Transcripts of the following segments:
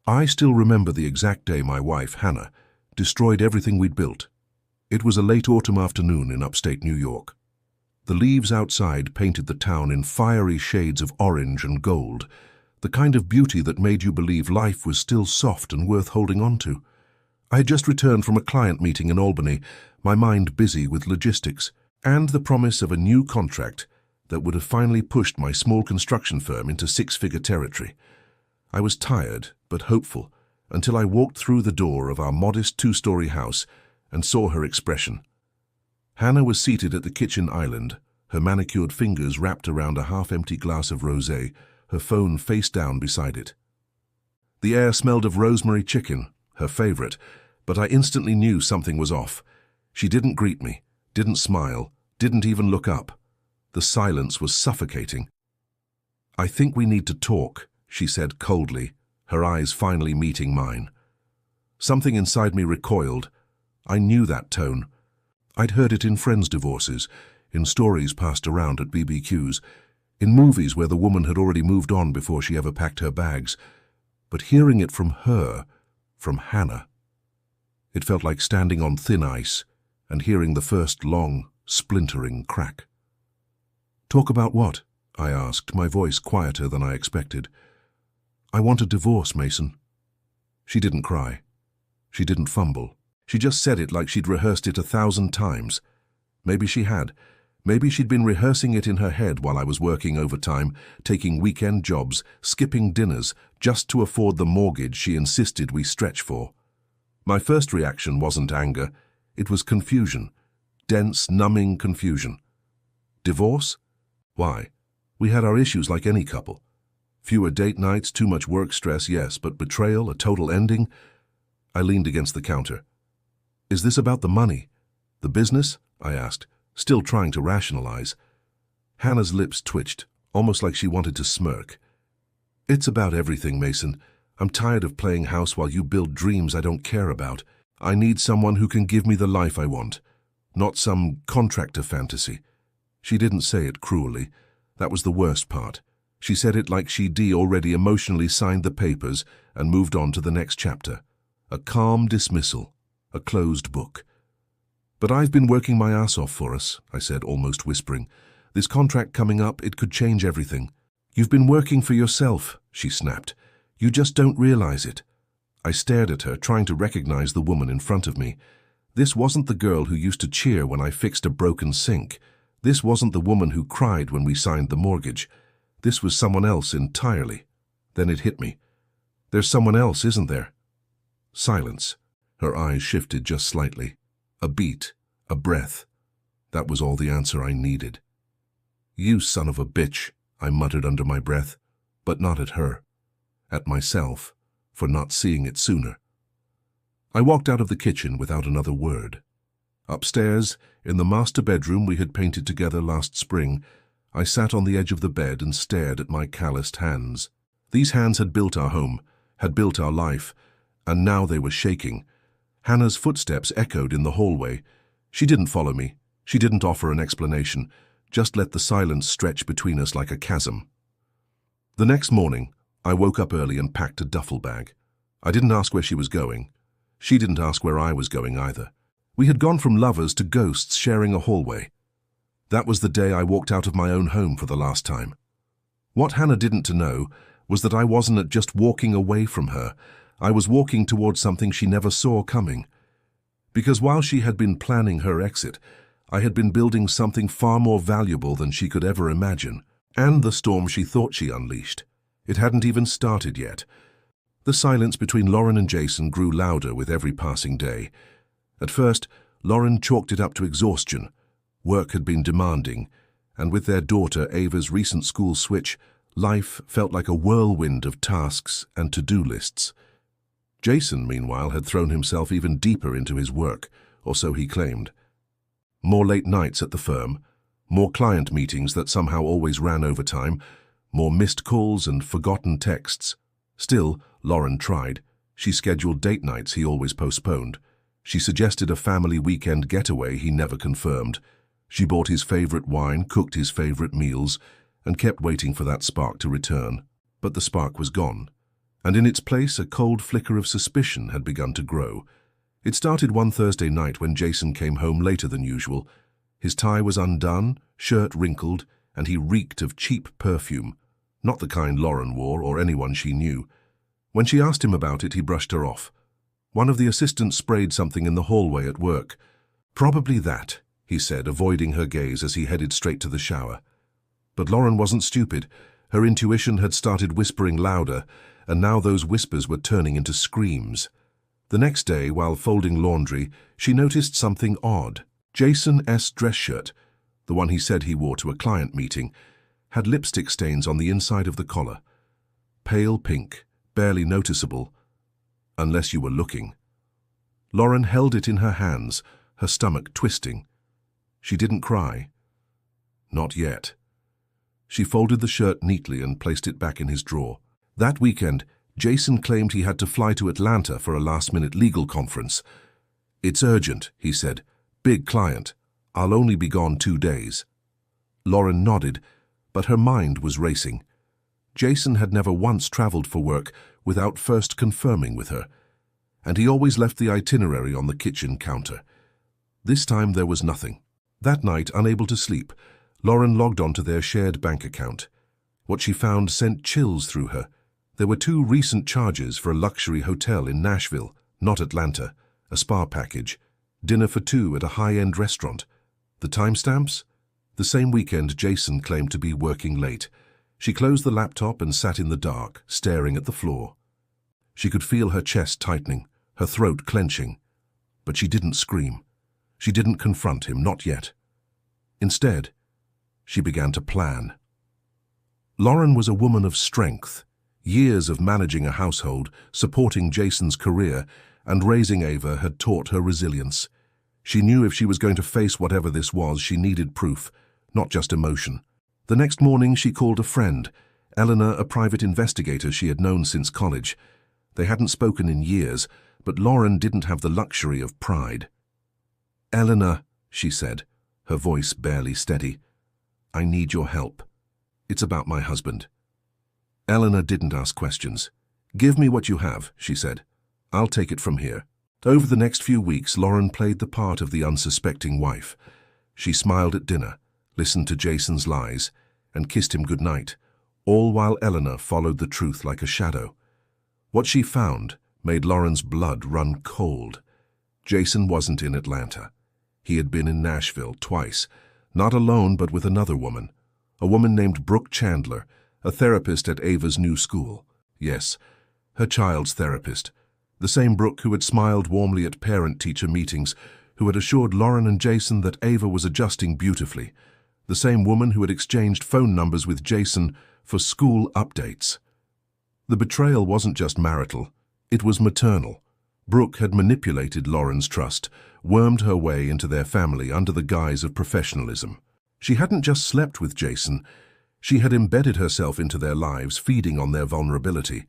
I still remember the exact day my wife, Hannah, destroyed everything we'd built. It was a late autumn afternoon in upstate New York. The leaves outside painted the town in fiery shades of orange and gold, the kind of beauty that made you believe life was still soft and worth holding on to. I had just returned from a client meeting in Albany, my mind busy with logistics, and the promise of a new contract that would have finally pushed my small construction firm into six-figure territory. I was tired but hopeful until I walked through the door of our modest two-story house and saw her expression. Hannah was seated at the kitchen island, her manicured fingers wrapped around a half-empty glass of rosé, her phone face down beside it. The air smelled of rosemary chicken, her favorite, but I instantly knew something was off. She didn't greet me, didn't smile, didn't even look up. The silence was suffocating. "I think we need to talk," she said coldly, her eyes finally meeting mine. Something inside me recoiled. I knew that tone. I'd heard it in friends' divorces, in stories passed around at BBQs, in movies where the woman had already moved on before she ever packed her bags. But hearing it from her, from Hannah, it felt like standing on thin ice and hearing the first long, splintering crack. "Talk about what?" I asked, my voice quieter than I expected. "I want a divorce, Mason." She didn't cry. She didn't fumble. She just said it like she'd rehearsed it 1,000 times. Maybe she had. Maybe she'd been rehearsing it in her head while I was working overtime, taking weekend jobs, skipping dinners, just to afford the mortgage she insisted we stretch for. My first reaction wasn't anger. It was confusion. Dense, numbing confusion. Divorce? Why? We had our issues like any couple. Fewer date nights, too much work stress, yes, but betrayal, a total ending? I leaned against the counter. "Is this about the money? The business?" I asked, still trying to rationalize. Hannah's lips twitched, almost like she wanted to smirk. "It's about everything, Mason. I'm tired of playing house while you build dreams I don't care about. I need someone who can give me the life I want, not some contractor fantasy." She didn't say it cruelly. That was the worst part. She said it like she'd already emotionally signed the papers and moved on to the next chapter. A calm dismissal, a closed book. "But I've been working my ass off for us," I said, almost whispering. "This contract coming up, it could change everything." "You've been working for yourself," she snapped. "You just don't realize it." I stared at her, trying to recognize the woman in front of me. This wasn't the girl who used to cheer when I fixed a broken sink. This wasn't the woman who cried when we signed the mortgage. This was someone else entirely. Then it hit me. There's someone else, isn't there? Silence. Her eyes shifted just slightly. A beat, a breath. That was all the answer I needed. "You son of a bitch," I muttered under my breath, but not at her. At myself, for not seeing it sooner. I walked out of the kitchen without another word. Upstairs, in the master bedroom we had painted together last spring, I sat on the edge of the bed and stared at my calloused hands. These hands had built our home, had built our life, and now they were shaking. Hannah's footsteps echoed in the hallway. She didn't follow me. She didn't offer an explanation, just let the silence stretch between us like a chasm. The next morning, I woke up early and packed a duffel bag. I didn't ask where she was going. She didn't ask where I was going either. We had gone from lovers to ghosts sharing a hallway. That was the day I walked out of my own home for the last time. What Hannah didn't to know was that I wasn't just walking away from her. I was walking towards something she never saw coming. Because while she had been planning her exit, I had been building something far more valuable than she could ever imagine. And the storm she thought she unleashed. It hadn't even started yet. The silence between Lauren and Jason grew louder with every passing day. At first, Lauren chalked it up to exhaustion. Work had been demanding, and with their daughter Ava's recent school switch, life felt like a whirlwind of tasks and to-do lists. Jason, meanwhile, had thrown himself even deeper into his work, or so he claimed. More late nights at the firm, more client meetings that somehow always ran over time, more missed calls and forgotten texts. Still, Lauren tried. She scheduled date nights he always postponed. She suggested a family weekend getaway he never confirmed. She bought his favorite wine, cooked his favorite meals, and kept waiting for that spark to return. But the spark was gone. And in its place, a cold flicker of suspicion had begun to grow. It started one Thursday night when Jason came home later than usual. His tie was undone, shirt wrinkled, and he reeked of cheap perfume, not the kind Lauren wore or anyone she knew. When she asked him about it, he brushed her off. One of the assistants sprayed something in the hallway at work. "Probably that," he said, avoiding her gaze as he headed straight to the shower. But Lauren wasn't stupid. Her intuition had started whispering louder, and now those whispers were turning into screams. The next day, while folding laundry, she noticed something odd. Jason's dress shirt, the one he said he wore to a client meeting, had lipstick stains on the inside of the collar. Pale pink, barely noticeable, unless you were looking. Lauren held it in her hands, her stomach twisting. She didn't cry. Not yet. She folded the shirt neatly and placed it back in his drawer. That weekend, Jason claimed he had to fly to Atlanta for a last-minute legal conference. "It's urgent," he said. "Big client. I'll only be gone 2 days." Lauren nodded, but her mind was racing. Jason had never once traveled for work without first confirming with her, and he always left the itinerary on the kitchen counter. This time there was nothing. That night, unable to sleep, Lauren logged onto their shared bank account. What she found sent chills through her. There were 2 recent charges for a luxury hotel in Nashville, not Atlanta, a spa package, dinner for 2 at a high-end restaurant. The timestamps? The same weekend Jason claimed to be working late. She closed the laptop and sat in the dark, staring at the floor. She could feel her chest tightening, her throat clenching. But she didn't scream. She didn't confront him, not yet. Instead, she began to plan. Lauren was a woman of strength, years of managing a household, supporting Jason's career, and raising Ava had taught her resilience. She knew if she was going to face whatever this was, she needed proof, not just emotion. The next morning she called a friend, Eleanor, a private investigator she had known since college. They hadn't spoken in years, but Lauren didn't have the luxury of pride. "Eleanor," she said, her voice barely steady, "I need your help. It's about my husband." Eleanor didn't ask questions. "Give me what you have," she said. "I'll take it from here." Over the next few weeks, Lauren played the part of the unsuspecting wife. She smiled at dinner, listened to Jason's lies, and kissed him goodnight, all while Eleanor followed the truth like a shadow. What she found made Lauren's blood run cold. Jason wasn't in Atlanta. He had been in Nashville twice, not alone but with another woman, a woman named Brooke Chandler, a therapist at Ava's new school. Yes, her child's therapist. The same Brooke who had smiled warmly at parent-teacher meetings, who had assured Lauren and Jason that Ava was adjusting beautifully. The same woman who had exchanged phone numbers with Jason for school updates. The betrayal wasn't just marital, it was maternal. Brooke had manipulated Lauren's trust, wormed her way into their family under the guise of professionalism. She hadn't just slept with Jason, she had embedded herself into their lives, feeding on their vulnerability.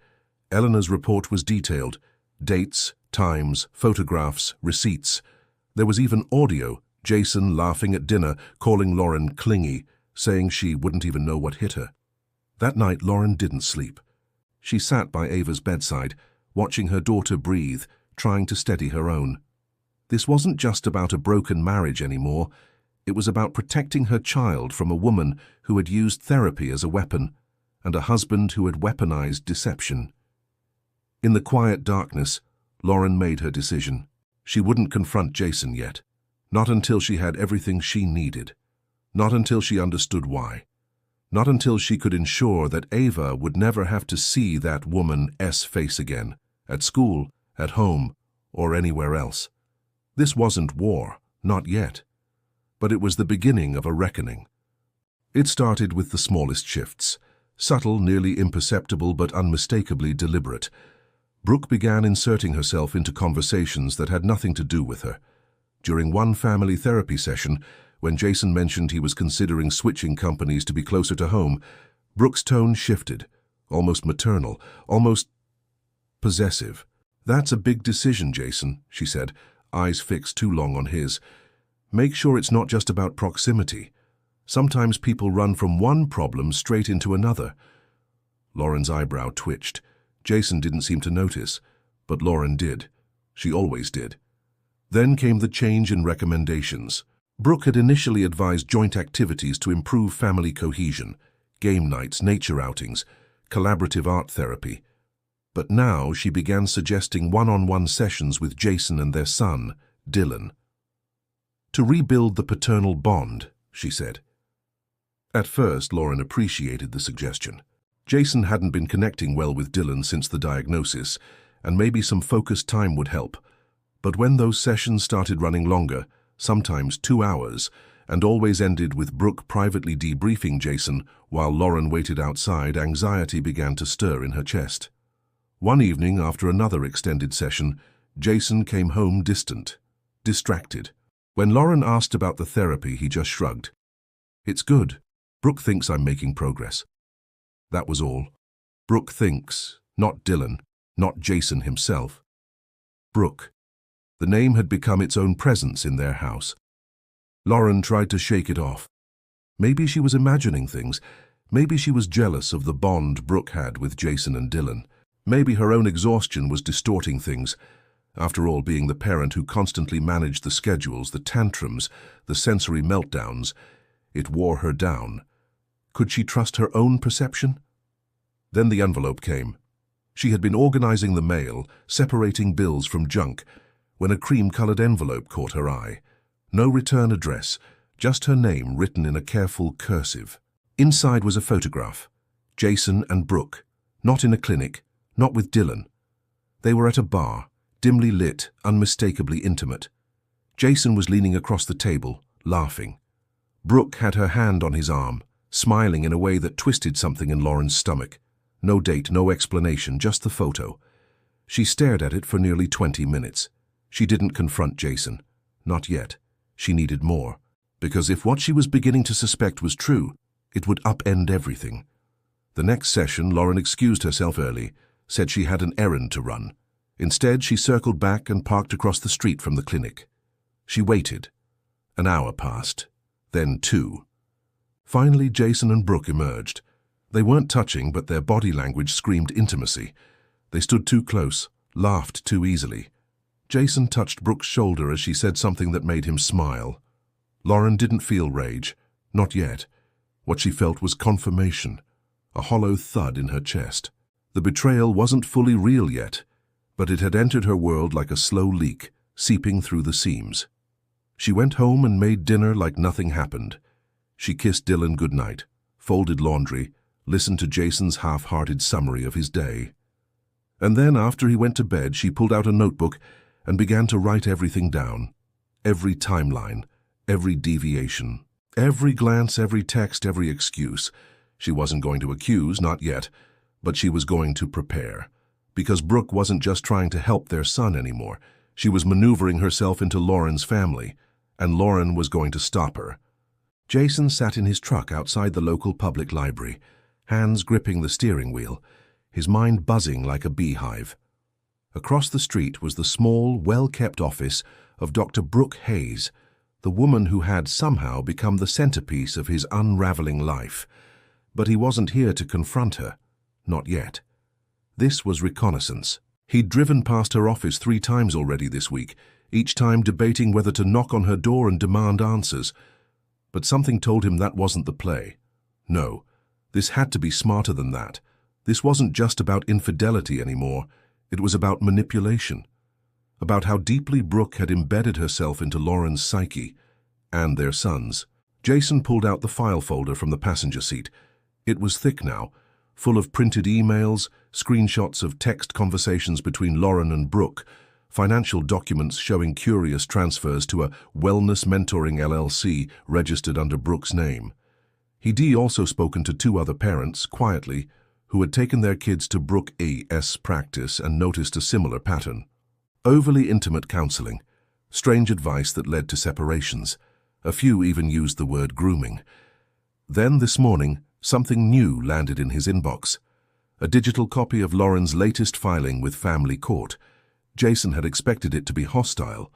Eleanor's report was detailed. Dates, times, photographs, receipts. There was even audio, Jason laughing at dinner, calling Lauren clingy, saying she wouldn't even know what hit her. That night, Lauren didn't sleep. She sat by Ava's bedside, watching her daughter breathe, trying to steady her own. This wasn't just about a broken marriage anymore. It was about protecting her child from a woman who had used therapy as a weapon, and a husband who had weaponized deception. In the quiet darkness, Lauren made her decision. She wouldn't confront Jason yet. Not until she had everything she needed. Not until she understood why. Not until she could ensure that Ava would never have to see that woman's face again, at school, at home, or anywhere else. This wasn't war, not yet. But it was the beginning of a reckoning. It started with the smallest shifts, subtle, nearly imperceptible, but unmistakably deliberate. Brooke began inserting herself into conversations that had nothing to do with her. During one family therapy session, when Jason mentioned he was considering switching companies to be closer to home, Brooke's tone shifted, almost maternal, almost possessive. "That's a big decision, Jason," she said, eyes fixed too long on his. "Make sure it's not just about proximity. Sometimes people run from one problem straight into another." Lauren's eyebrow twitched. Jason didn't seem to notice, but Lauren did. She always did. Then came the change in recommendations. Brooke had initially advised joint activities to improve family cohesion, game nights, nature outings, collaborative art therapy. But now she began suggesting one-on-one sessions with Jason and their son, Dylan. To rebuild the paternal bond, she said. At first, Lauren appreciated the suggestion. Jason hadn't been connecting well with Dylan since the diagnosis, and maybe some focused time would help. But when those sessions started running longer, sometimes 2 hours, and always ended with Brooke privately debriefing Jason while Lauren waited outside, anxiety began to stir in her chest. One evening, after another extended session, Jason came home distant, distracted. When Lauren asked about the therapy, he just shrugged. "It's good. Brooke thinks I'm making progress." That was all. Brooke thinks, not Dylan, not Jason himself. Brooke. The name had become its own presence in their house. Lauren tried to shake it off. Maybe she was imagining things. Maybe she was jealous of the bond Brooke had with Jason and Dylan. Maybe her own exhaustion was distorting things. After all, being the parent who constantly managed the schedules, the tantrums, the sensory meltdowns, it wore her down. Could she trust her own perception? Then the envelope came. She had been organizing the mail, separating bills from junk, when a cream-colored envelope caught her eye. No return address, just her name written in a careful cursive. Inside was a photograph. Jason and Brooke, not in a clinic, not with Dylan. They were at a bar, dimly lit, unmistakably intimate. Jason was leaning across the table, laughing. Brooke had her hand on his arm, smiling in a way that twisted something in Lauren's stomach. No date, no explanation, just the photo. She stared at it for nearly 20 minutes. She didn't confront Jason. Not yet. She needed more. Because if what she was beginning to suspect was true, it would upend everything. The next session, Lauren excused herself early, said she had an errand to run. Instead, she circled back and parked across the street from the clinic. She waited. An hour passed. Then 2. Finally, Jason and Brooke emerged. They weren't touching, but their body language screamed intimacy. They stood too close, laughed too easily. Jason touched Brooke's shoulder as she said something that made him smile. Lauren didn't feel rage. Not yet. What she felt was confirmation, a hollow thud in her chest. The betrayal wasn't fully real yet, but it had entered her world like a slow leak, seeping through the seams. She went home and made dinner like nothing happened. She kissed Dylan goodnight, folded laundry, listened to Jason's half-hearted summary of his day. And then, after he went to bed, she pulled out a notebook and began to write everything down. Every timeline, every deviation, every glance, every text, every excuse. She wasn't going to accuse, not yet, but she was going to prepare. Because Brooke wasn't just trying to help their son anymore. She was maneuvering herself into Lauren's family, and Lauren was going to stop her. Jason sat in his truck outside the local public library, hands gripping the steering wheel, his mind buzzing like a beehive. Across the street was the small, well-kept office of Dr. Brooke Hayes, the woman who had somehow become the centerpiece of his unraveling life. But he wasn't here to confront her. Not yet. This was reconnaissance. He'd driven past her office 3 times already this week, each time debating whether to knock on her door and demand answers. But something told him that wasn't the play. No, this had to be smarter than that. This wasn't just about infidelity anymore. It was about manipulation. About how deeply Brooke had embedded herself into Lauren's psyche, and their son's. Jason pulled out the file folder from the passenger seat. It was thick now, full of printed emails, screenshots of text conversations between Lauren and Brooke, financial documents showing curious transfers to a wellness mentoring LLC registered under Brooke's name. He'd also spoken to 2 other parents, quietly, who had taken their kids to Brooke A.'s practice and noticed a similar pattern. Overly intimate counseling, strange advice that led to separations. A few even used the word grooming. Then this morning, something new landed in his inbox. A digital copy of Lauren's latest filing with family court. Jason had expected it to be hostile,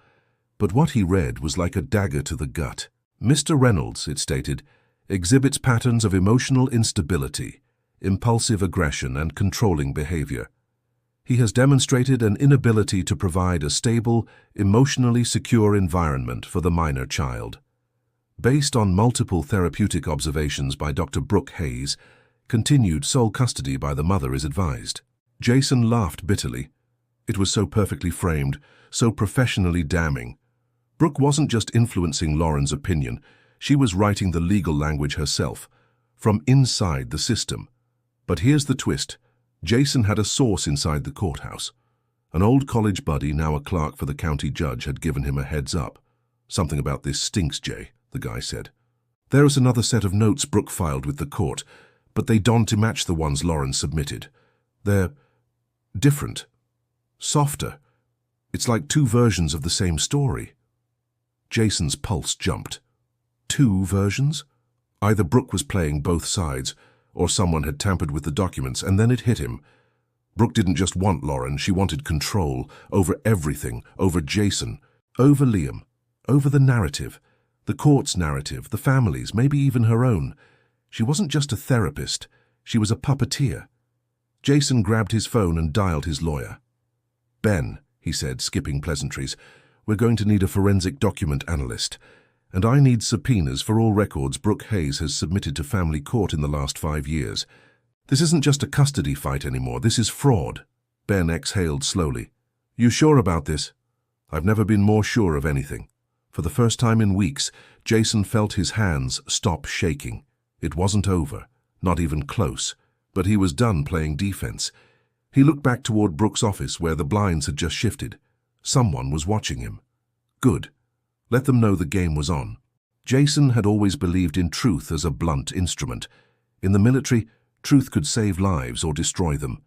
but what he read was like a dagger to the gut. Mr. Reynolds, it stated, exhibits patterns of emotional instability, impulsive aggression, and controlling behavior. He has demonstrated an inability to provide a stable, emotionally secure environment for the minor child. Based on multiple therapeutic observations by Dr. Brooke Hayes, continued sole custody by the mother is advised. Jason laughed bitterly. It was so perfectly framed, so professionally damning. Brooke wasn't just influencing Lauren's opinion, she was writing the legal language herself, from inside the system. But here's the twist. Jason had a source inside the courthouse. An old college buddy, now a clerk for the county judge, had given him a heads up. "Something about this stinks, Jay," the guy said. There is another set of notes Brooke filed with the court, but they don't match the ones Lauren submitted. They're different, softer. It's like two versions of the same story. Jason's pulse jumped. Two versions? Either Brooke was playing both sides, or someone had tampered with the documents, and then it hit him. Brooke didn't just want Lauren, she wanted control over everything, over Jason, over Liam, over the narrative, the court's narrative, the family's, maybe even her own. She wasn't just a therapist, she was a puppeteer. Jason grabbed his phone and dialed his lawyer. "Ben," he said, skipping pleasantries, "we're going to need a forensic document analyst, and I need subpoenas for all records Brooke Hayes has submitted to family court in the last 5 years. This isn't just a custody fight anymore, this is fraud." Ben exhaled slowly. "You sure about this?" "I've never been more sure of anything." For the first time in weeks, Jason felt his hands stop shaking. It wasn't over, not even close, but he was done playing defense. He looked back toward Brooke's office where the blinds had just shifted. Someone was watching him. Good. Let them know the game was on. Jason had always believed in truth as a blunt instrument. In the military, truth could save lives or destroy them.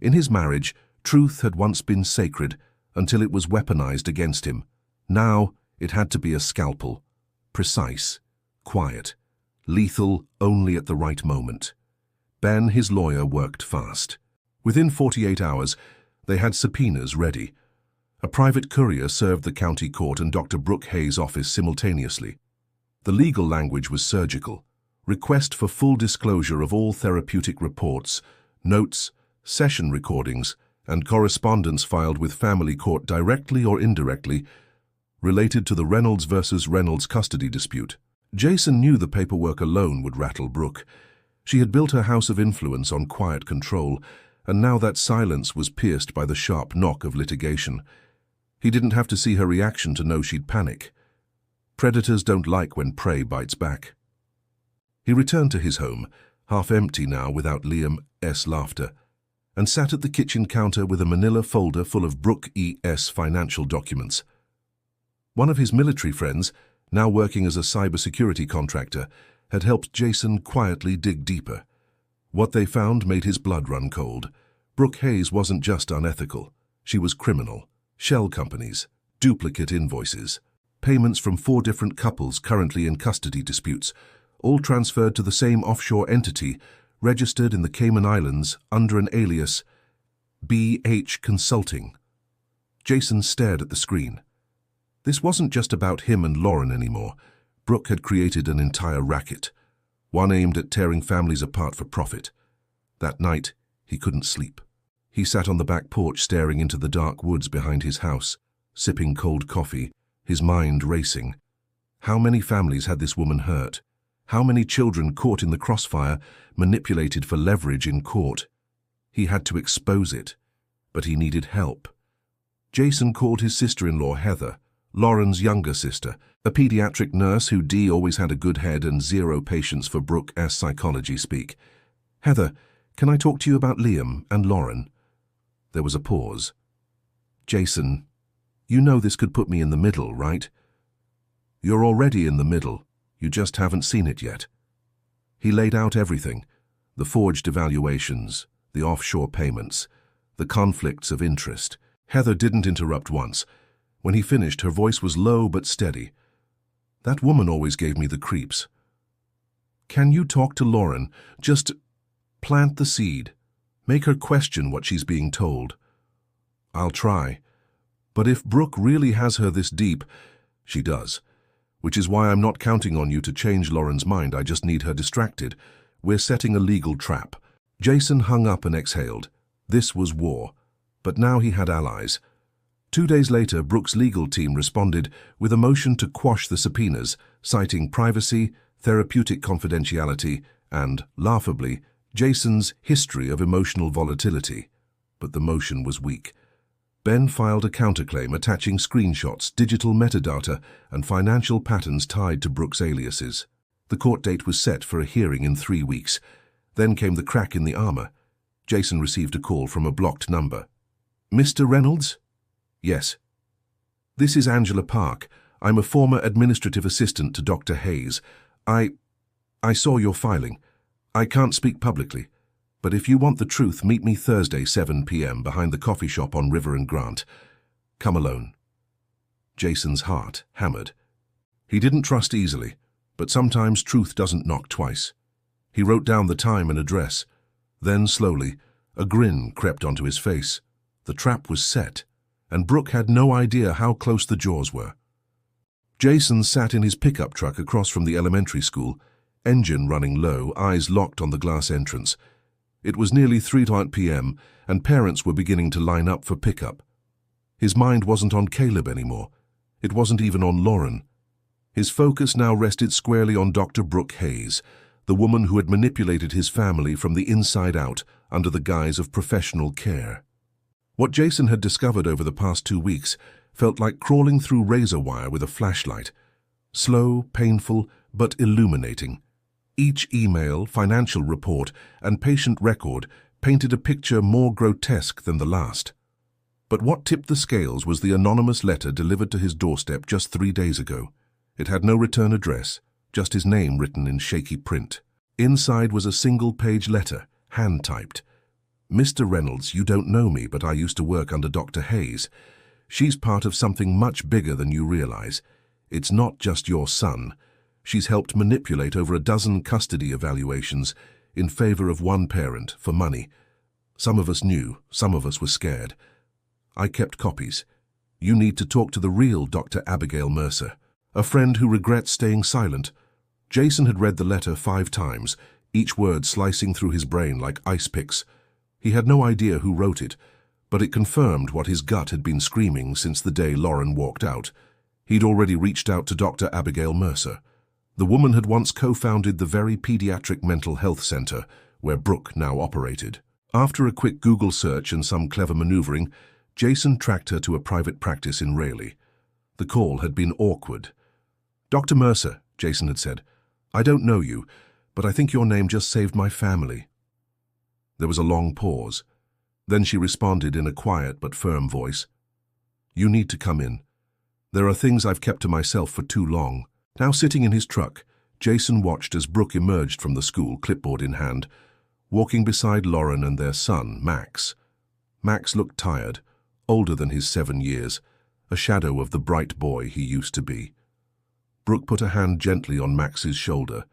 In his marriage, truth had once been sacred until it was weaponized against him. Now, it had to be a scalpel. Precise, quiet, lethal only at the right moment. Ben, his lawyer, worked fast. Within 48 hours, they had subpoenas ready. A private courier served the county court and Dr. Brooke Hayes' office simultaneously. The legal language was surgical. Request for full disclosure of all therapeutic reports, notes, session recordings, and correspondence filed with family court directly or indirectly related to the Reynolds versus Reynolds custody dispute. Jason knew the paperwork alone would rattle Brooke. She had built her house of influence on quiet control, and now that silence was pierced by the sharp knock of litigation. He didn't have to see her reaction to know she'd panic. Predators don't like when prey bites back. He returned to his home, half empty now without Liam's laughter, and sat at the kitchen counter with a manila folder full of Brooke's financial documents. One of his military friends, now working as a cybersecurity contractor, had helped Jason quietly dig deeper. What they found made his blood run cold. Brooke Hayes wasn't just unethical, she was criminal. Shell companies, duplicate invoices, payments from 4 different couples currently in custody disputes, all transferred to the same offshore entity, registered in the Cayman Islands under an alias, BH Consulting. Jason stared at the screen. This wasn't just about him and Lauren anymore. Brooke had created an entire racket, one aimed at tearing families apart for profit. That night, he couldn't sleep. He sat on the back porch staring into the dark woods behind his house, sipping cold coffee, his mind racing. How many families had this woman hurt? How many children caught in the crossfire, manipulated for leverage in court? He had to expose it, but he needed help. Jason called his sister-in-law Heather, Lauren's younger sister, a pediatric nurse who always had a good head and zero patience for Brooke's psychology speak. "Heather, can I talk to you about Liam and Lauren?" There was a pause. "Jason, you know this could put me in the middle, right?" "You're already in the middle. You just haven't seen it yet." He laid out everything, the forged evaluations, the offshore payments, the conflicts of interest. Heather didn't interrupt once. When he finished, her voice was low but steady. "That woman always gave me the creeps. Can you talk to Lauren? Just plant the seed. Make her question what she's being told." "I'll try. But if Brooke really has her this deep," "She does. Which is why I'm not counting on you to change Lauren's mind. I just need her distracted. We're setting a legal trap." Jason hung up and exhaled. This was war. But now he had allies. 2 days later, Brooke's legal team responded with a motion to quash the subpoenas, citing privacy, therapeutic confidentiality, and, laughably, Jason's history of emotional volatility. But the motion was weak. Ben filed a counterclaim attaching screenshots, digital metadata, and financial patterns tied to Brooke's aliases. The court date was set for a hearing in 3 weeks. Then came the crack in the armor. Jason received a call from a blocked number. "Mr. Reynolds?" "Yes." "This is Angela Park. I'm a former administrative assistant to Dr. Hayes. I saw your filing. I can't speak publicly. But if you want the truth, meet me Thursday, 7 p.m. behind the coffee shop on River and Grant. Come alone." Jason's heart hammered. He didn't trust easily, but sometimes truth doesn't knock twice. He wrote down the time and address. Then, slowly, a grin crept onto his face. The trap was set, and Brooke had no idea how close the jaws were. Jason sat in his pickup truck across from the elementary school, engine running low, eyes locked on the glass entrance. It was nearly 3 p.m., and parents were beginning to line up for pickup. His mind wasn't on Caleb anymore. It wasn't even on Lauren. His focus now rested squarely on Dr. Brooke Hayes, the woman who had manipulated his family from the inside out under the guise of professional care. What Jason had discovered over the past 2 weeks felt like crawling through razor wire with a flashlight. Slow, painful, but illuminating. Each email, financial report, and patient record painted a picture more grotesque than the last. But what tipped the scales was the anonymous letter delivered to his doorstep just 3 days ago. It had no return address, just his name written in shaky print. Inside was a single-page letter, hand-typed. "Mr. Reynolds, you don't know me, but I used to work under Dr. Hayes. She's part of something much bigger than you realize. It's not just your son. She's helped manipulate over a dozen custody evaluations in favor of one parent for money. Some of us knew, some of us were scared. I kept copies. You need to talk to the real Dr. Abigail Mercer, a friend who regrets staying silent." Jason had read the letter 5 times, each word slicing through his brain like ice picks. He had no idea who wrote it, but it confirmed what his gut had been screaming since the day Lauren walked out. He'd already reached out to Dr. Abigail Mercer. The woman had once co-founded the very pediatric mental health center where Brooke now operated. After a quick Google search and some clever maneuvering, Jason tracked her to a private practice in Raleigh. The call had been awkward. "Dr. Mercer," Jason had said, "I don't know you, but I think your name just saved my family." There was a long pause. Then she responded in a quiet but firm voice. "You need to come in. There are things I've kept to myself for too long." Now sitting in his truck, Jason watched as Brooke emerged from the school, clipboard in hand, walking beside Lauren and their son, Max. Max looked tired, older than his 7 years, a shadow of the bright boy he used to be. Brooke put a hand gently on Max's shoulder.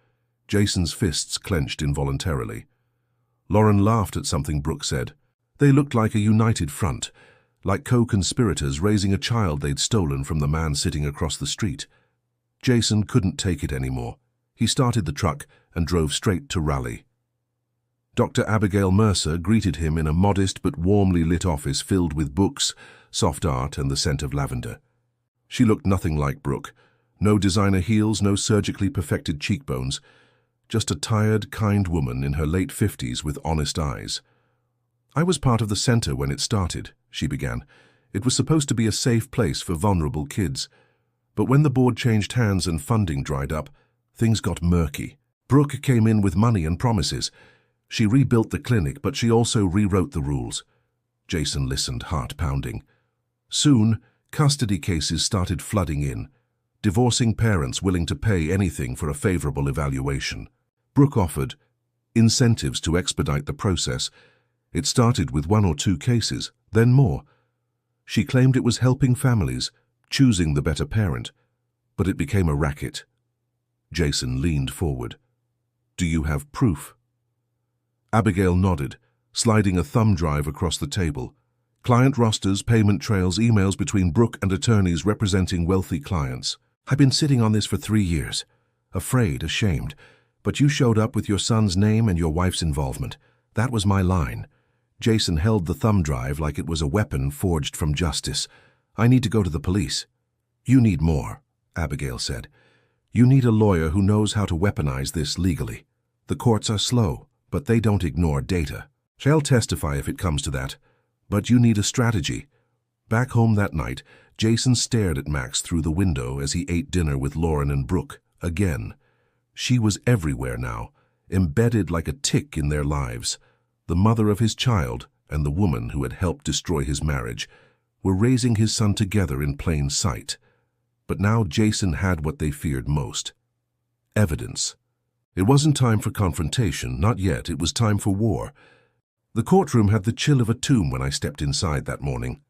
Jason's fists clenched involuntarily. Lauren laughed at something Brooke said. They looked like a united front, like co-conspirators raising a child they'd stolen from the man sitting across the street. Jason couldn't take it anymore. He started the truck and drove straight to Raleigh. Dr. Abigail Mercer greeted him in a modest but warmly lit office filled with books, soft art, and the scent of lavender. She looked nothing like Brooke. No designer heels, no surgically perfected cheekbones. Just a tired, kind woman in her late 50s with honest eyes. "I was part of the center when it started," she began. "It was supposed to be a safe place for vulnerable kids. But when the board changed hands and funding dried up, things got murky. Brooke came in with money and promises. She rebuilt the clinic, but she also rewrote the rules." Jason listened, heart pounding. Soon, custody cases started flooding in. Divorcing parents willing to pay anything for a favorable evaluation. Brooke offered incentives to expedite the process. It started with 1 or 2 cases, then more. She claimed it was helping families, choosing the better parent, but it became a racket. Jason leaned forward. "Do you have proof?" Abigail nodded, sliding a thumb drive across the table. Client rosters, payment trails, emails between Brooke and attorneys representing wealthy clients. "I've been sitting on this for 3 years. Afraid, ashamed. But you showed up with your son's name and your wife's involvement. That was my line." Jason held the thumb drive like it was a weapon forged from justice. "I need to go to the police." "You need more," Abigail said. "You need a lawyer who knows how to weaponize this legally. The courts are slow, but they don't ignore data. She'll testify if it comes to that. But you need a strategy." Back home that night, Jason stared at Max through the window as he ate dinner with Lauren and Brooke again. She was everywhere now, embedded like a tick in their lives. The mother of his child and the woman who had helped destroy his marriage were raising his son together in plain sight. But now Jason had what they feared most: evidence. It wasn't time for confrontation, not yet. It was time for war. The courtroom had the chill of a tomb when I stepped inside that morning.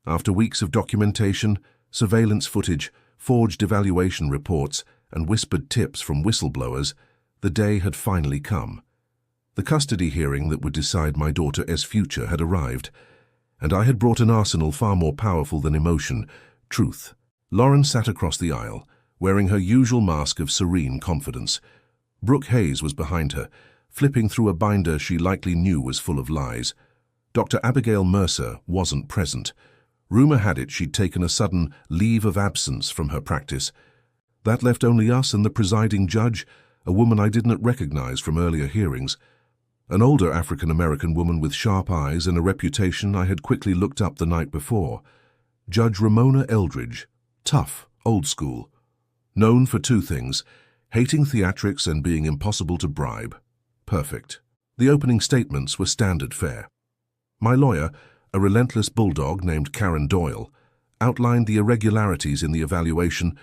After weeks of documentation, surveillance footage, forged evaluation reports, and whispered tips from whistleblowers, the day had finally come. The custody hearing that would decide my daughter's future had arrived, and I had brought an arsenal far more powerful than emotion: truth. Lauren sat across the aisle, wearing her usual mask of serene confidence. Brooke Hayes was behind her, flipping through a binder she likely knew was full of lies. Dr. Abigail Mercer wasn't present. Rumor had it she'd taken a sudden leave of absence from her practice. That left only us and the presiding judge, a woman I didn't recognize from earlier hearings. An older African-American woman with sharp eyes and a reputation I had quickly looked up the night before. Judge Ramona Eldridge, tough, old school. Known for two things: hating theatrics and being impossible to bribe. Perfect. The opening statements were standard fare. My lawyer, a relentless bulldog named Karen Doyle, outlined the irregularities in the evaluation,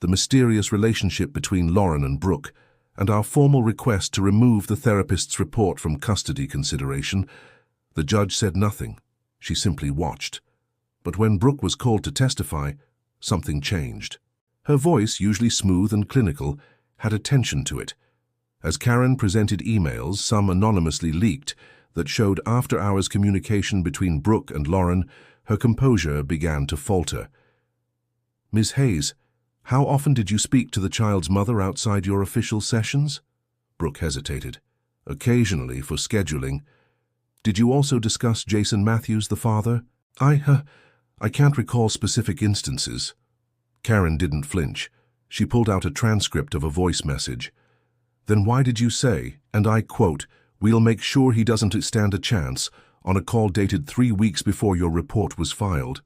the mysterious relationship between Lauren and Brooke, and our formal request to remove the therapist's report from custody consideration. The judge said nothing. She simply watched. But when Brooke was called to testify, something changed. Her voice, usually smooth and clinical, had a tension to it. As Karen presented emails, some anonymously leaked, that showed after-hours communication between Brooke and Lauren, her composure began to falter. "Ms. Hayes, how often did you speak to the child's mother outside your official sessions?" Brooke hesitated. "Occasionally, for scheduling." "Did you also discuss Jason Matthews, the father?" I can't recall specific instances." Karen didn't flinch. She pulled out a transcript of a voice message. "Then why did you say, and I quote, 'We'll make sure he doesn't stand a chance,' on a call dated 3 weeks before your report was filed?"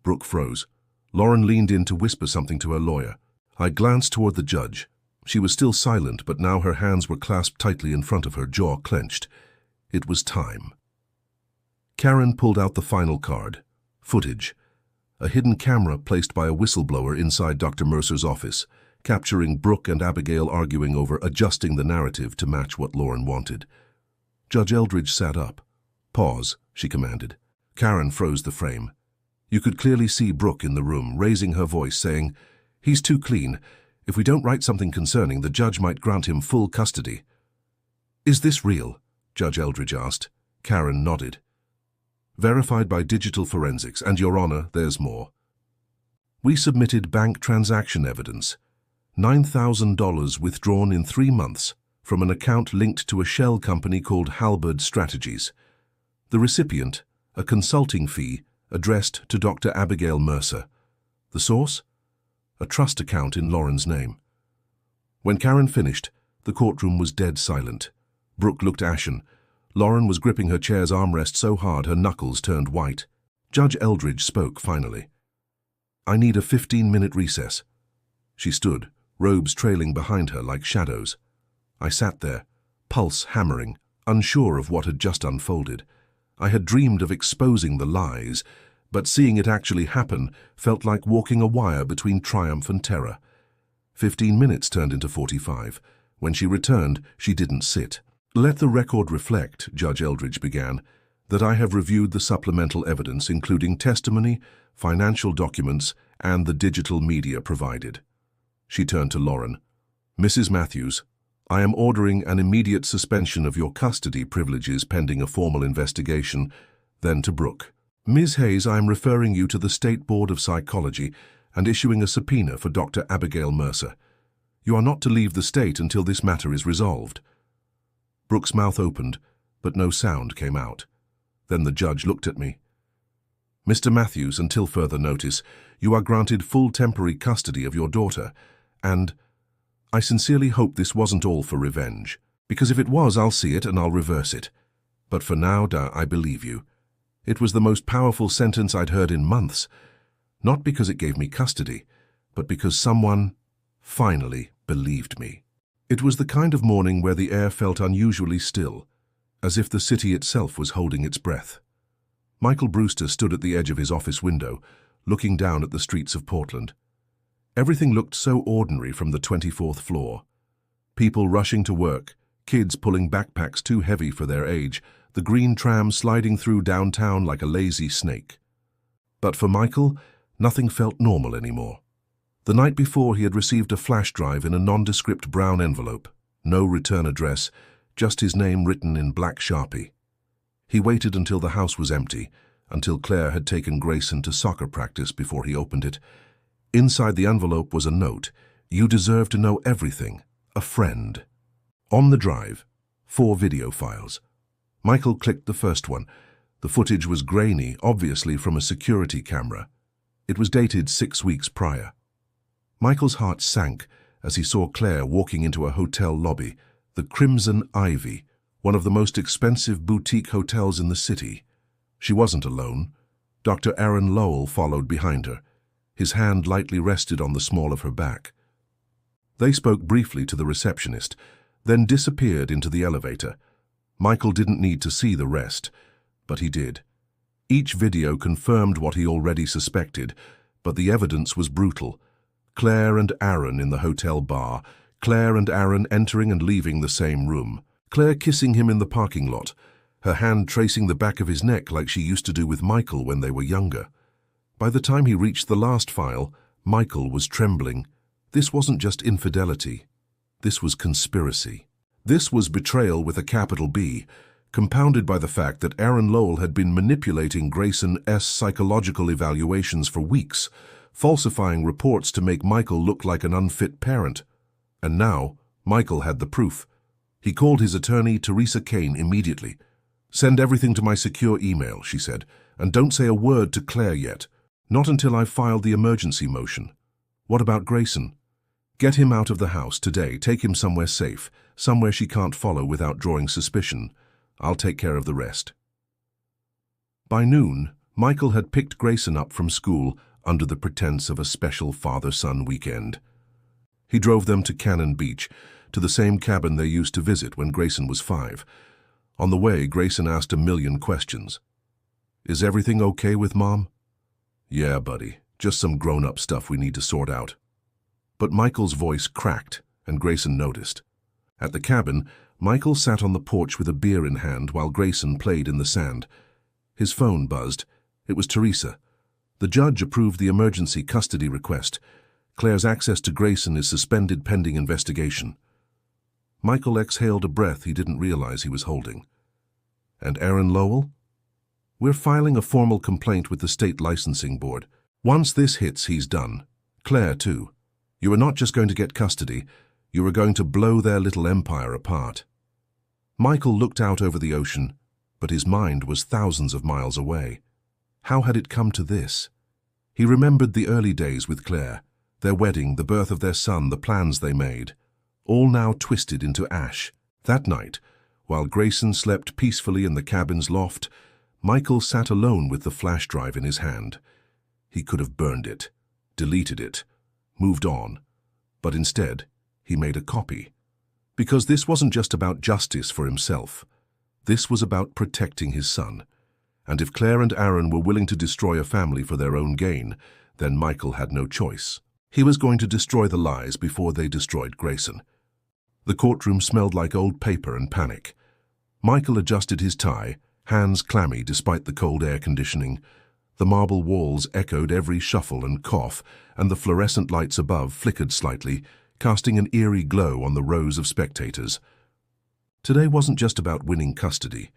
Brooke froze. Lauren leaned in to whisper something to her lawyer. I glanced toward the judge. She was still silent, but now her hands were clasped tightly in front of her, jaw clenched. It was time. Karen pulled out the final card. Footage. A hidden camera placed by a whistleblower inside Dr. Mercer's office, capturing Brooke and Abigail arguing over adjusting the narrative to match what Lauren wanted. Judge Eldridge sat up. "Pause," she commanded. Karen froze the frame. You could clearly see Brooke in the room, raising her voice, saying, "He's too clean. If we don't write something concerning, the judge might grant him full custody." "Is this real?" Judge Eldridge asked. Karen nodded. "Verified by digital forensics, and, Your Honor, there's more. We submitted bank transaction evidence. $9,000 withdrawn in 3 months from an account linked to a shell company called Halberd Strategies. The recipient, a consulting fee addressed to Dr. Abigail Mercer. The source? A trust account in Lauren's name." When Karen finished, the courtroom was dead silent. Brooke looked ashen. Lauren was gripping her chair's armrest so hard her knuckles turned white. Judge Eldridge spoke finally. "I need a 15-minute recess." She stood, robes trailing behind her like shadows. I sat there, pulse hammering, unsure of what had just unfolded. I had dreamed of exposing the lies, but seeing it actually happen felt like walking a wire between triumph and terror. 15 minutes turned into 45. When she returned, she didn't sit. "Let the record reflect," Judge Eldridge began, "that I have reviewed the supplemental evidence, including testimony, financial documents, and the digital media provided." She turned to Lauren. "Mrs. Matthews, I am ordering an immediate suspension of your custody privileges pending a formal investigation." Then to Brooke. "Ms. Hayes, I am referring you to the State Board of Psychology and issuing a subpoena for Dr. Abigail Mercer. You are not to leave the state until this matter is resolved." Brooke's mouth opened, but no sound came out. Then the judge looked at me. "Mr. Matthews, until further notice, you are granted full temporary custody of your daughter, and I sincerely hope this wasn't all for revenge, because if it was, I'll see it and I'll reverse it. But for now, I believe you. It was the most powerful sentence I'd heard in months, not because it gave me custody, but because someone finally believed me." It was the kind of morning where the air felt unusually still, as if the city itself was holding its breath. Michael Brewster stood at the edge of his office window, looking down at the streets of Portland. Everything looked so ordinary from the 24th floor. People rushing to work, kids pulling backpacks too heavy for their age, the green tram sliding through downtown like a lazy snake. But for Michael, nothing felt normal anymore. The night before, he had received a flash drive in a nondescript brown envelope. No return address, just his name written in black Sharpie. He waited until the house was empty, until Claire had taken Grayson to soccer practice before he opened it. Inside the envelope was a note. "You deserve to know everything. A friend." On the drive, 4 video files. Michael clicked the first one. The footage was grainy, obviously from a security camera. It was dated 6 weeks prior. Michael's heart sank as he saw Claire walking into a hotel lobby, the Crimson Ivy, one of the most expensive boutique hotels in the city. She wasn't alone. Dr. Aaron Lowell followed behind her. His hand lightly rested on the small of her back. They spoke briefly to the receptionist, then disappeared into the elevator. Michael didn't need to see the rest, but he did. Each video confirmed what he already suspected, but the evidence was brutal. Claire and Aaron in the hotel bar, Claire and Aaron entering and leaving the same room, Claire kissing him in the parking lot, her hand tracing the back of his neck like she used to do with Michael when they were younger. By the time he reached the last file, Michael was trembling. This wasn't just infidelity. This was conspiracy. This was betrayal with a capital B, compounded by the fact that Aaron Lowell had been manipulating Grayson's psychological evaluations for weeks, falsifying reports to make Michael look like an unfit parent. And now, Michael had the proof. He called his attorney, Teresa Kane, immediately. "Send everything to my secure email," she said, "and don't say a word to Claire yet. Not until I've filed the emergency motion." "What about Grayson?" "Get him out of the house today. Take him somewhere safe, somewhere she can't follow without drawing suspicion. I'll take care of the rest." By noon, Michael had picked Grayson up from school under the pretense of a special father-son weekend. He drove them to Cannon Beach, to the same cabin they used to visit when Grayson was 5. On the way, Grayson asked a million questions. "Is everything okay with Mom?" "Yeah, buddy. Just some grown-up stuff we need to sort out." But Michael's voice cracked, and Grayson noticed. At the cabin, Michael sat on the porch with a beer in hand while Grayson played in the sand. His phone buzzed. It was Teresa. "The judge approved the emergency custody request. Claire's access to Grayson is suspended pending investigation." Michael exhaled a breath he didn't realize he was holding. "And Aaron Lowell?" "We're filing a formal complaint with the state licensing board. Once this hits, he's done. Claire, too. You are not just going to get custody, you are going to blow their little empire apart." Michael looked out over the ocean, but his mind was thousands of miles away. How had it come to this? He remembered the early days with Claire, their wedding, the birth of their son, the plans they made, all now twisted into ash. That night, while Grayson slept peacefully in the cabin's loft, Michael sat alone with the flash drive in his hand. He could have burned it, deleted it, moved on, but instead, he made a copy. Because this wasn't just about justice for himself. This was about protecting his son. And if Claire and Aaron were willing to destroy a family for their own gain, then Michael had no choice. He was going to destroy the lies before they destroyed Grayson. The courtroom smelled like old paper and panic. Michael adjusted his tie, hands clammy despite the cold air conditioning. The marble walls echoed every shuffle and cough, and the fluorescent lights above flickered slightly, casting an eerie glow on the rows of spectators. Today wasn't just about winning custody.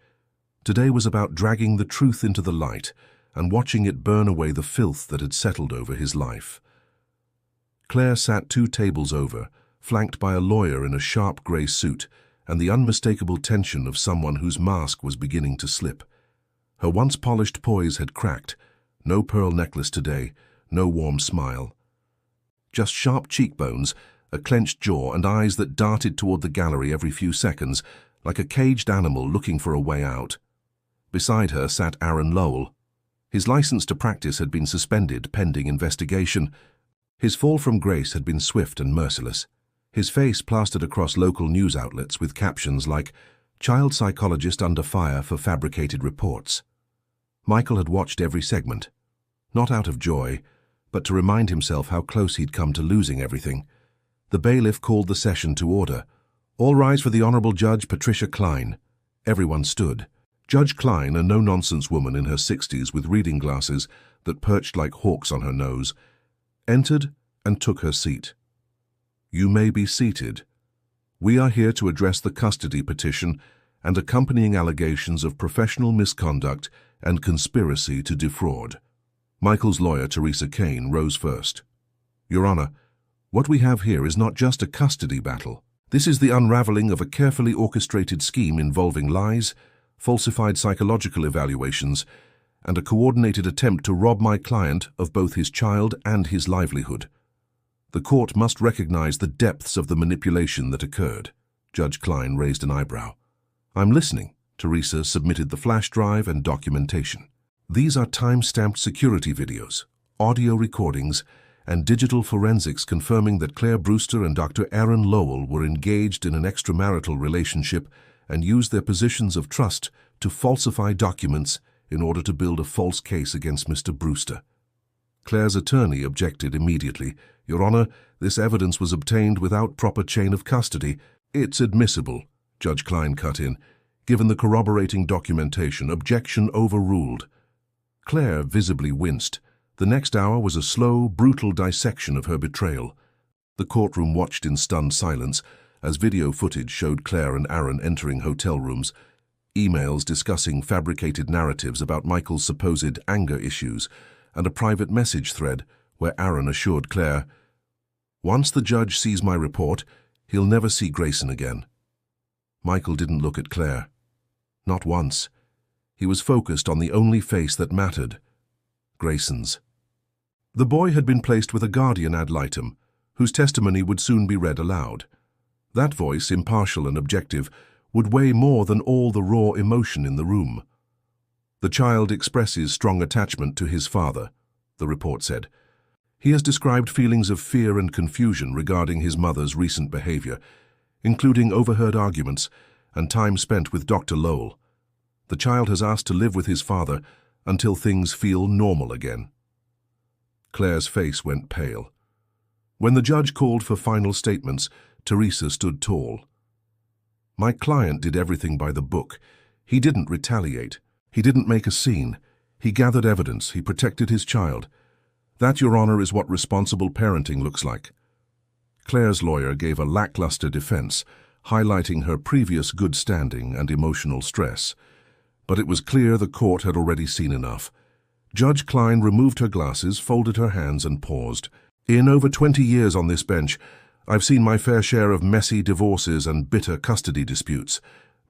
Today was about dragging the truth into the light and watching it burn away the filth that had settled over his life. Claire sat 2 tables over, flanked by a lawyer in a sharp grey suit and the unmistakable tension of someone whose mask was beginning to slip. Her once polished poise had cracked. No pearl necklace today, no warm smile. Just sharp cheekbones, a clenched jaw, and eyes that darted toward the gallery every few seconds, like a caged animal looking for a way out. Beside her sat Aaron Lowell. His license to practice had been suspended pending investigation. His fall from grace had been swift and merciless. His face plastered across local news outlets with captions like, "Child psychologist under fire for fabricated reports." Michael had watched every segment, not out of joy, but to remind himself how close he'd come to losing everything. The bailiff called the session to order. "All rise for the Honorable Judge Patricia Klein." Everyone stood. Judge Klein, a no-nonsense woman in her 60s with reading glasses that perched like hawks on her nose, entered and took her seat. "You may be seated. We are here to address the custody petition and accompanying allegations of professional misconduct and conspiracy to defraud." Michael's lawyer, Teresa Kane, rose first. "Your Honor, what we have here is not just a custody battle. This is the unraveling of a carefully orchestrated scheme involving lies, falsified psychological evaluations, and a coordinated attempt to rob my client of both his child and his livelihood. The court must recognize the depths of the manipulation that occurred." Judge Klein raised an eyebrow. "I'm listening." Teresa submitted the flash drive and documentation. "These are time-stamped security videos, audio recordings, and digital forensics confirming that Claire Brewster and Dr. Aaron Lowell were engaged in an extramarital relationship and used their positions of trust to falsify documents in order to build a false case against Mr. Brewster." Claire's attorney objected immediately. "Your Honor, this evidence was obtained without proper chain of custody." "It's admissible," Judge Klein cut in. "Given the corroborating documentation, objection overruled." Claire visibly winced. The next hour was a slow, brutal dissection of her betrayal. The courtroom watched in stunned silence as video footage showed Claire and Aaron entering hotel rooms, emails discussing fabricated narratives about Michael's supposed anger issues, and a private message thread where Aaron assured Claire, "Once the judge sees my report, he'll never see Grayson again." Michael didn't look at Claire. Not once. He was focused on the only face that mattered, Grayson's. The boy had been placed with a guardian ad litem, whose testimony would soon be read aloud. That voice, impartial and objective, would weigh more than all the raw emotion in the room. "The child expresses strong attachment to his father," the report said. "He has described feelings of fear and confusion regarding his mother's recent behavior, including overheard arguments and time spent with Dr. Lowell. The child has asked to live with his father until things feel normal again." Claire's face went pale. When the judge called for final statements, Teresa stood tall. "My client did everything by the book. He didn't retaliate. He didn't make a scene. He gathered evidence. He protected his child. That, Your Honor, is what responsible parenting looks like." Claire's lawyer gave a lackluster defense, highlighting her previous good standing and emotional stress. But it was clear the court had already seen enough. Judge Klein removed her glasses, folded her hands, and paused. "In over 20 years on this bench, I've seen my fair share of messy divorces and bitter custody disputes.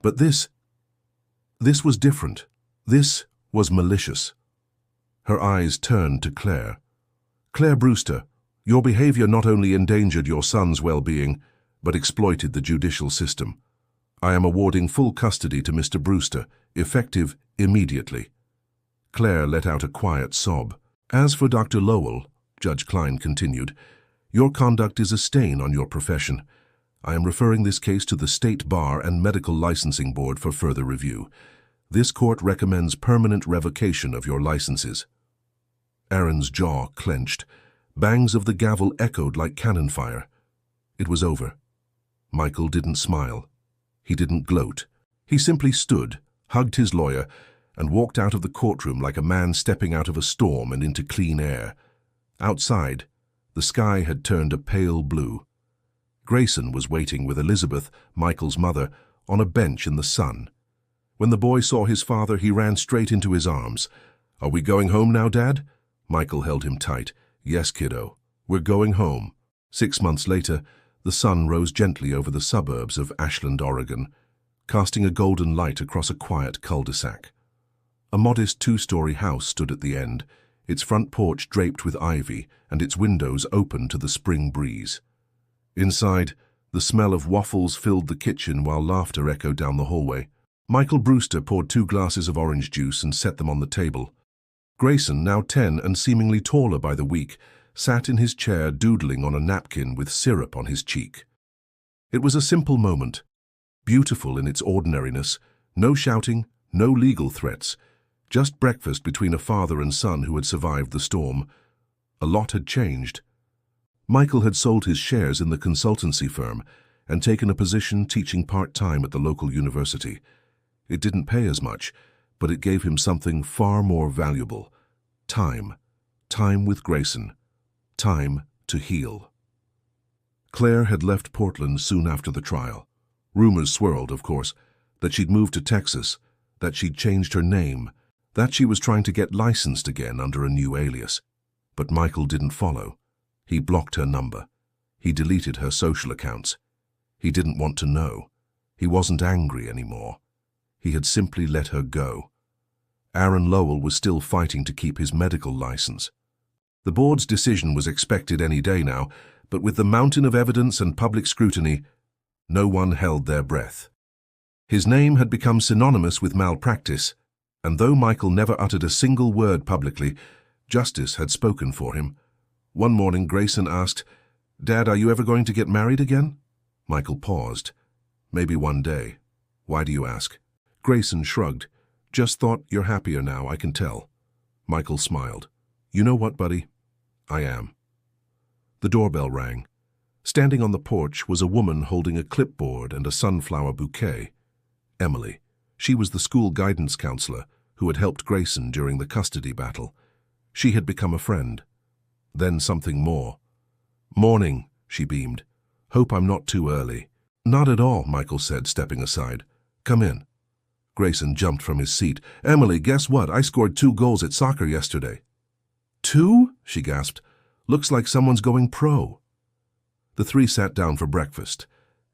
But this was different. This was malicious." Her eyes turned to Claire. "Claire Brewster, your behavior not only endangered your son's well-being, but exploited the judicial system. I am awarding full custody to Mr. Brewster, effective immediately." Claire let out a quiet sob. "As for Dr. Lowell," Judge Klein continued, "your conduct is a stain on your profession. I am referring this case to the State Bar and Medical Licensing Board for further review. This court recommends permanent revocation of your licenses." Aaron's jaw clenched. Bangs of the gavel echoed like cannon fire. It was over. Michael didn't smile. He didn't gloat. He simply stood, hugged his lawyer, and walked out of the courtroom like a man stepping out of a storm and into clean air. Outside, the sky had turned a pale blue. Grayson was waiting with Elizabeth, Michael's mother, on a bench in the sun. When the boy saw his father, he ran straight into his arms. "Are we going home now, Dad?" Michael held him tight. "Yes, kiddo. We're going home." 6 months later, the sun rose gently over the suburbs of Ashland, Oregon, casting a golden light across a quiet cul-de-sac. A modest two-story house stood at the end, its front porch draped with ivy and its windows open to the spring breeze. Inside, the smell of waffles filled the kitchen while laughter echoed down the hallway. Michael Brewster poured 2 glasses of orange juice and set them on the table. Grayson, now 10 and seemingly taller by the week, sat in his chair doodling on a napkin with syrup on his cheek. It was a simple moment, beautiful in its ordinariness, no shouting, no legal threats, just breakfast between a father and son who had survived the storm. A lot had changed. Michael had sold his shares in the consultancy firm and taken a position teaching part-time at the local university. It didn't pay as much, but it gave him something far more valuable. Time. Time with Grayson. Time to heal. Claire had left Portland soon after the trial. Rumors swirled, of course, that she'd moved to Texas, that she'd changed her name, that she was trying to get licensed again under a new alias. But Michael didn't follow. He blocked her number. He deleted her social accounts. He didn't want to know. He wasn't angry anymore. He had simply let her go. Aaron Lowell was still fighting to keep his medical license. The board's decision was expected any day now, but with the mountain of evidence and public scrutiny, no one held their breath. His name had become synonymous with malpractice, and though Michael never uttered a single word publicly, justice had spoken for him. One morning, Grayson asked, "Dad, are you ever going to get married again?" Michael paused. "Maybe one day. Why do you ask?" Grayson shrugged. "Just thought you're happier now, I can tell." Michael smiled. "You know what, buddy? I am." The doorbell rang. Standing on the porch was a woman holding a clipboard and a sunflower bouquet. Emily. She was the school guidance counselor who had helped Grayson during the custody battle. She had become a friend. Then something more. "Morning," she beamed. "Hope I'm not too early." "Not at all," Michael said, stepping aside. "Come in." Grayson jumped from his seat. "Emily, guess what? I scored 2 goals at soccer yesterday." "2?" she gasped. "Looks like someone's going pro." The three sat down for breakfast.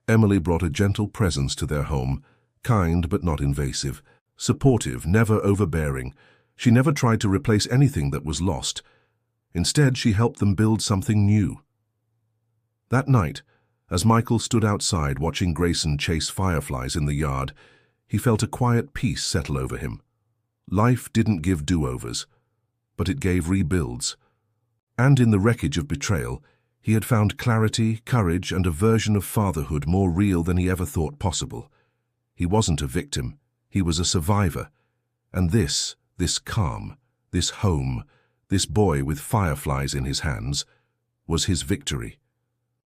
Emily brought a gentle presence to their home, kind but not invasive, supportive, never overbearing. She never tried to replace anything that was lost. Instead, she helped them build something new. That night, as Michael stood outside watching Grayson chase fireflies in the yard, he felt a quiet peace settle over him. Life didn't give do-overs, but it gave rebuilds. And in the wreckage of betrayal, he had found clarity, courage, and a version of fatherhood more real than he ever thought possible. He wasn't a victim, he was a survivor. And this calm, this home, this boy with fireflies in his hands, was his victory.